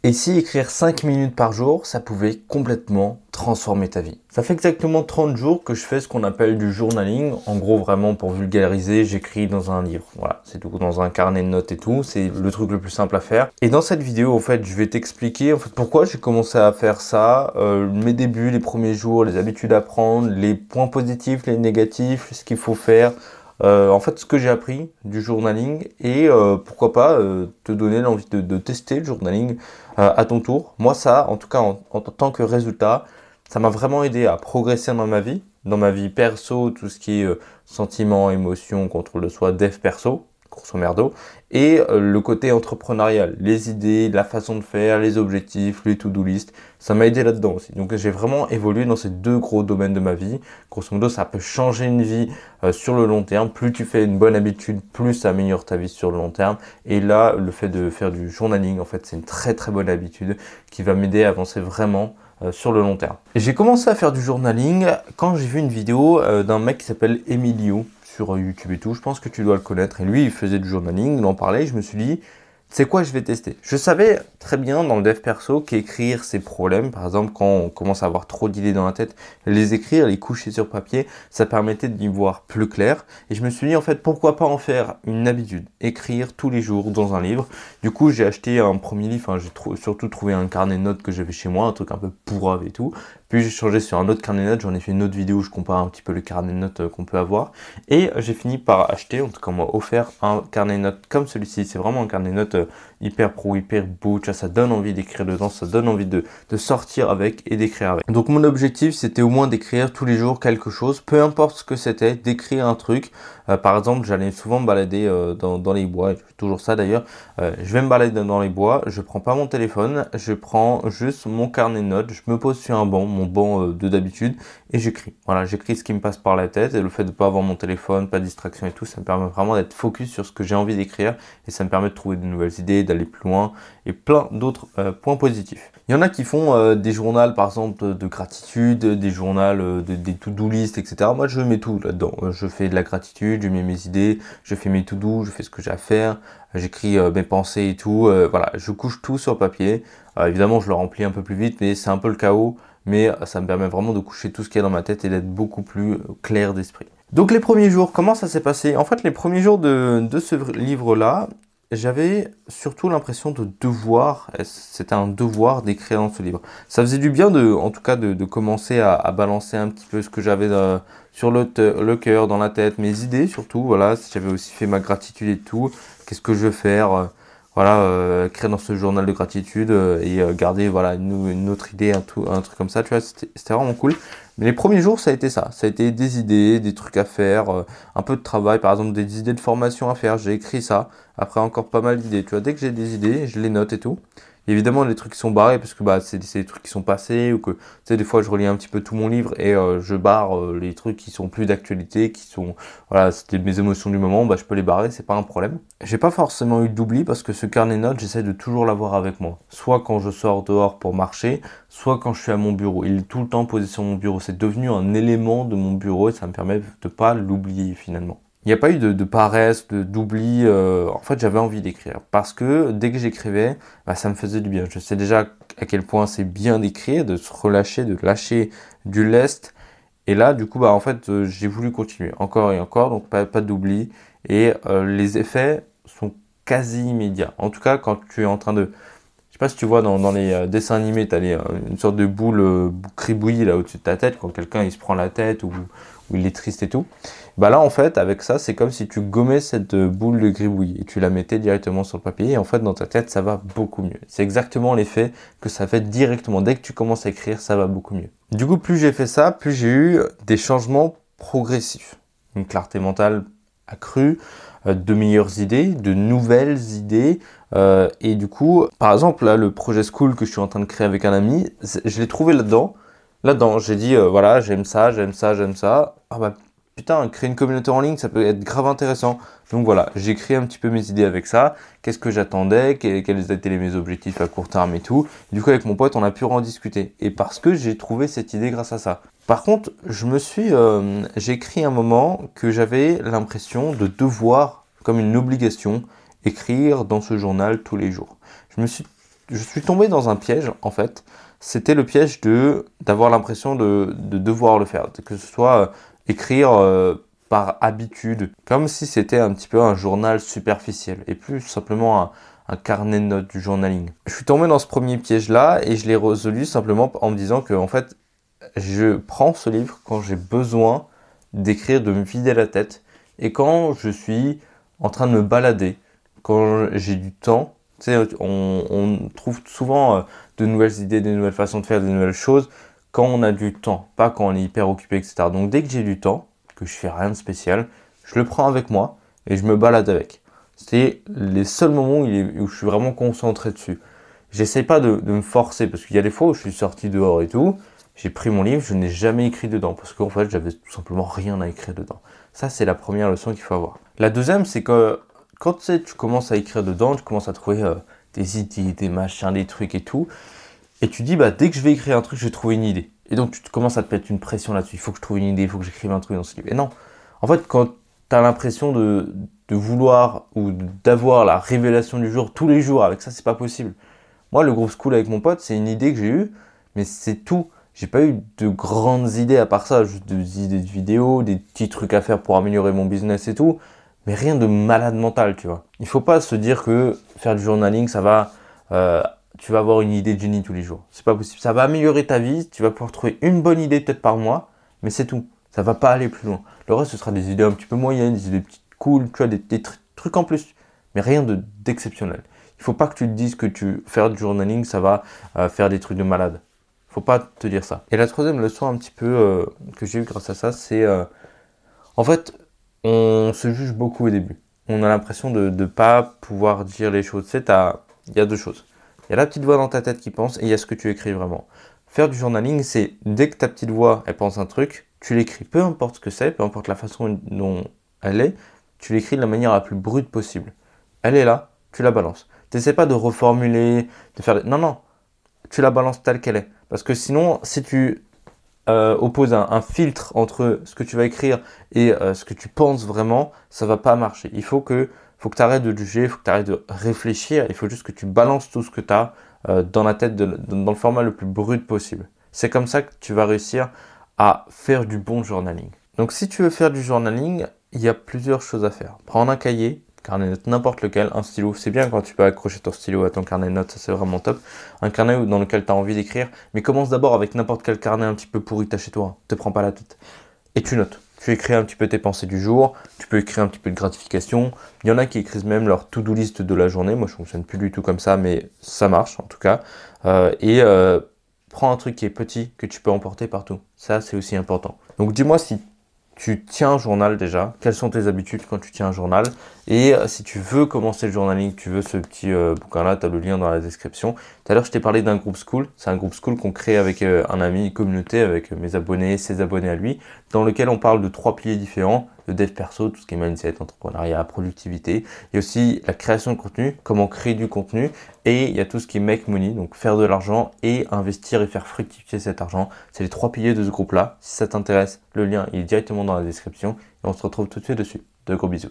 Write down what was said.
Et si écrire 5 minutes par jour, ça pouvait complètement transformer ta vie. Ça fait exactement 30 jours que je fais ce qu'on appelle du journaling. En gros, vraiment pour vulgariser, j'écris dans un livre. Voilà, c'est tout, dans un carnet de notes et tout. C'est le truc le plus simple à faire. Et dans cette vidéo, en fait, je vais t'expliquer pourquoi j'ai commencé à faire ça, mes débuts, les premiers jours, les habitudes à prendre, les points positifs, les négatifs, ce qu'il faut faire. En fait, ce que j'ai appris du journaling et pourquoi pas te donner l'envie de tester le journaling à ton tour. Moi, ça, en tout cas, en tant que résultat, ça m'a vraiment aidé à progresser dans ma vie perso, tout ce qui est sentiments, émotions, contrôle de soi, dev perso, grosso merdo, et le côté entrepreneurial, les idées, la façon de faire, les objectifs, les to-do list, ça m'a aidé là-dedans aussi. Donc j'ai vraiment évolué dans ces deux gros domaines de ma vie. Grosso modo, ça peut changer une vie sur le long terme. Plus tu fais une bonne habitude, plus ça améliore ta vie sur le long terme. Et là, le fait de faire du journaling, en fait, c'est une très très bonne habitude qui va m'aider à avancer vraiment sur le long terme. Et j'ai commencé à faire du journaling quand j'ai vu une vidéo d'un mec qui s'appelle Emilio sur YouTube et tout. Je pense que tu dois le connaître. Et lui, il faisait du journaling, il en parlait. Je me suis dit, c'est quoi, je vais tester. Je savais très bien dans le dev perso qu'écrire ses problèmes, par exemple, quand on commence à avoir trop d'idées dans la tête, les écrire, les coucher sur papier, ça permettait d'y voir plus clair. Et je me suis dit, en fait, pourquoi pas en faire une habitude, écrire tous les jours dans un livre. Du coup, j'ai acheté un premier livre, j'ai surtout trouvé un carnet de notes que j'avais chez moi, un truc un peu pourrave et tout. Puis j'ai changé sur un autre carnet de notes, j'en ai fait une autre vidéo où je compare un petit peu le carnet de notes qu'on peut avoir. Et j'ai fini par acheter, en tout cas on m'a offert un carnet de notes comme celui-ci. C'est vraiment un carnet de notes hyper pro, hyper beau, tu vois, ça donne envie d'écrire dedans, ça donne envie de sortir avec et d'écrire avec. Donc mon objectif c'était au moins d'écrire tous les jours quelque chose, peu importe ce que c'était, d'écrire un truc. Par exemple, j'allais souvent me balader dans les bois, je fais toujours ça d'ailleurs. Je vais me balader dans les bois, je prends pas mon téléphone, je prends juste mon carnet de notes, je me pose sur un banc, mon banc de d'habitude, et j'écris. Voilà, j'écris ce qui me passe par la tête, et le fait de pas avoir mon téléphone, pas de distraction et tout, ça me permet vraiment d'être focus sur ce que j'ai envie d'écrire, et ça me permet de trouver de nouvelles idées, d'aller plus loin, et plein d'autres points positifs. Il y en a qui font des journaux, par exemple, de gratitude, des journaux, des to-do list, etc. Moi, je mets tout là-dedans. Je fais de la gratitude, je mets mes idées, je fais mes to-do, je fais ce que j'ai à faire, j'écris mes pensées et tout. Voilà, je couche tout sur papier. Évidemment, je le remplis un peu plus vite, mais c'est un peu le chaos. Mais ça me permet vraiment de coucher tout ce qu'il y a dans ma tête et d'être beaucoup plus clair d'esprit. Donc les premiers jours, comment ça s'est passé? En fait, les premiers jours de ce livre-là, j'avais surtout l'impression de devoir, c'était un devoir d'écrire dans ce livre. Ça faisait du bien en tout cas de commencer à balancer un petit peu ce que j'avais sur le cœur, dans la tête, mes idées surtout, voilà, j'avais aussi fait ma gratitude et tout, qu'est-ce que je veux faire, voilà, écrire dans ce journal de gratitude et garder voilà une autre idée, un truc comme ça, tu vois, c'était vraiment cool. Mais les premiers jours, ça a été ça. Ça a été des idées, des trucs à faire, un peu de travail, par exemple des idées de formation à faire. J'ai écrit ça. Après, encore pas mal d'idées. Tu vois, dès que j'ai des idées, je les note et tout. Et évidemment, les trucs qui sont barrés, parce que c'est des trucs qui sont passés, ou que, tu sais, des fois, je relis un petit peu tout mon livre et je barre les trucs qui sont plus d'actualité, qui sont, voilà, c'était mes émotions du moment, je peux les barrer, c'est pas un problème. J'ai pas forcément eu d'oubli parce que ce carnet de notes, j'essaie de toujours l'avoir avec moi. Soit quand je sors dehors pour marcher, soit quand je suis à mon bureau. Il est tout le temps posé sur mon bureau. C'est devenu un élément de mon bureau et ça me permet de pas l'oublier finalement. Il n'y a pas eu de paresse, d'oubli. En fait, j'avais envie d'écrire parce que dès que j'écrivais, ça me faisait du bien. Je sais déjà à quel point c'est bien d'écrire, de se relâcher, de lâcher du lest. Et là, du coup, en fait, j'ai voulu continuer encore et encore, donc pas d'oubli. Et les effets sont quasi immédiats. En tout cas, quand tu es en train de... Je sais pas si tu vois dans les dessins animés, tu as une sorte de boule cribouillie là au-dessus de ta tête, quand quelqu'un il se prend la tête ou il est triste et tout. Là, en fait, avec ça, c'est comme si tu gommais cette boule de gribouillis et tu la mettais directement sur le papier. Et en fait, dans ta tête, ça va beaucoup mieux. C'est exactement l'effet que ça fait directement. Dès que tu commences à écrire, ça va beaucoup mieux. Du coup, plus j'ai fait ça, plus j'ai eu des changements progressifs. Une clarté mentale accrue, de meilleures idées, de nouvelles idées. Et du coup, par exemple, là, le projet School que je suis en train de créer avec un ami, je l'ai trouvé là-dedans. Là-dedans, j'ai dit, voilà, j'aime ça, j'aime ça, j'aime ça. Putain, créer une communauté en ligne, ça peut être grave intéressant. Donc voilà, j'écris un petit peu mes idées avec ça. Qu'est-ce que j'attendais, quels étaient mes objectifs à court terme et tout. Du coup, avec mon pote, on a pu en discuter. Et parce que j'ai trouvé cette idée grâce à ça. Par contre, j'ai écrit un moment que j'avais l'impression de devoir, comme une obligation, écrire dans ce journal tous les jours. je suis tombé dans un piège, en fait. C'était le piège d'avoir l'impression de devoir le faire. Que ce soit écrire par habitude, comme si c'était un petit peu un journal superficiel et plus simplement un carnet de notes du journaling. Je suis tombé dans ce premier piège-là et je l'ai résolu simplement en me disant que, en fait, je prends ce livre quand j'ai besoin d'écrire, de me vider la tête et quand je suis en train de me balader, quand j'ai du temps. Tu sais, on trouve souvent de nouvelles idées, des nouvelles façons de faire, des nouvelles choses quand on a du temps, pas quand on est hyper occupé, etc. Donc dès que j'ai du temps, que je fais rien de spécial, je le prends avec moi et je me balade avec. C'est les seuls moments où je suis vraiment concentré dessus. J'essaie pas de me forcer parce qu'il y a des fois où je suis sorti dehors et tout, j'ai pris mon livre, je n'ai jamais écrit dedans parce qu'en fait j'avais tout simplement rien à écrire dedans. Ça c'est la première leçon qu'il faut avoir. La deuxième c'est que quand tu commences à écrire dedans, tu commences à trouver des idées, des machins, des trucs et tout, et tu dis bah dès que je vais écrire un truc, je vais trouver une idée. Et donc tu commences à te mettre une pression là-dessus, il faut que je trouve une idée, il faut que j'écrive un truc dans ce livre. Et non, en fait quand tu as l'impression de vouloir ou d'avoir la révélation du jour tous les jours, avec ça c'est pas possible. Moi le groupe school avec mon pote, c'est une idée que j'ai eue, mais c'est tout. J'ai pas eu de grandes idées à part ça, juste des idées de vidéos, des petits trucs à faire pour améliorer mon business et tout, mais rien de malade mental, tu vois. Il faut pas se dire que faire du journaling, ça va, tu vas avoir une idée de génie tous les jours. C'est pas possible. Ça va améliorer ta vie, tu vas pouvoir trouver une bonne idée peut-être par mois, mais c'est tout. Ça va pas aller plus loin. Le reste, ce sera des idées un petit peu moyennes, des idées petites cool, tu vois, des trucs en plus, mais rien d'exceptionnel. Il faut pas que tu te dises que faire du journaling, ça va faire des trucs de malade. Faut pas te dire ça. Et la troisième leçon un petit peu que j'ai eue grâce à ça, c'est en fait, on se juge beaucoup au début. On a l'impression de ne pas pouvoir dire les choses. Tu sais, il y a deux choses. Il y a la petite voix dans ta tête qui pense et il y a ce que tu écris vraiment. Faire du journaling, c'est dès que ta petite voix, elle pense un truc, tu l'écris. Peu importe ce que c'est, peu importe la façon dont elle est, tu l'écris de la manière la plus brute possible. Elle est là, tu la balances. T'essaies pas de reformuler, de faire... Non, non, tu la balances telle qu'elle est. Parce que sinon, si tu opposes un filtre entre ce que tu vas écrire et ce que tu penses vraiment, ça va pas marcher. Il faut que tu arrêtes de juger, il faut que tu arrêtes de réfléchir, il faut juste que tu balances tout ce que tu as dans la tête, dans le format le plus brut possible. C'est comme ça que tu vas réussir à faire du bon journaling. Donc si tu veux faire du journaling, il y a plusieurs choses à faire. Prendre un cahier, carnet de notes n'importe lequel, un stylo, c'est bien quand tu peux accrocher ton stylo à ton carnet de notes, ça c'est vraiment top. Un carnet dans lequel tu as envie d'écrire, mais commence d'abord avec n'importe quel carnet un petit peu pourri que tu as chez toi, te prends pas la tête. Et tu notes, tu écris un petit peu tes pensées du jour, tu peux écrire un petit peu de gratification, il y en a qui écrivent même leur to-do list de la journée, moi je fonctionne plus du tout comme ça, mais ça marche en tout cas. Prends un truc qui est petit, que tu peux emporter partout, ça c'est aussi important. Donc dis-moi si tu tiens un journal déjà, quelles sont tes habitudes quand tu tiens un journal, et si tu veux commencer le journaling, tu veux ce petit bouquin-là, tu as le lien dans la description. Tout à l'heure, je t'ai parlé d'un groupe school, c'est un groupe school qu'on crée avec un ami, une communauté, avec mes abonnés, ses abonnés à lui, dans lequel on parle de 3 piliers différents, le dev perso, tout ce qui est mindset, entrepreneuriat, productivité, et aussi la création de contenu, comment créer du contenu, et il y a tout ce qui est make money, donc faire de l'argent et investir et faire fructifier cet argent. C'est les 3 piliers de ce groupe-là. Si ça t'intéresse, le lien est directement dans la description, et on se retrouve tout de suite dessus. De gros bisous.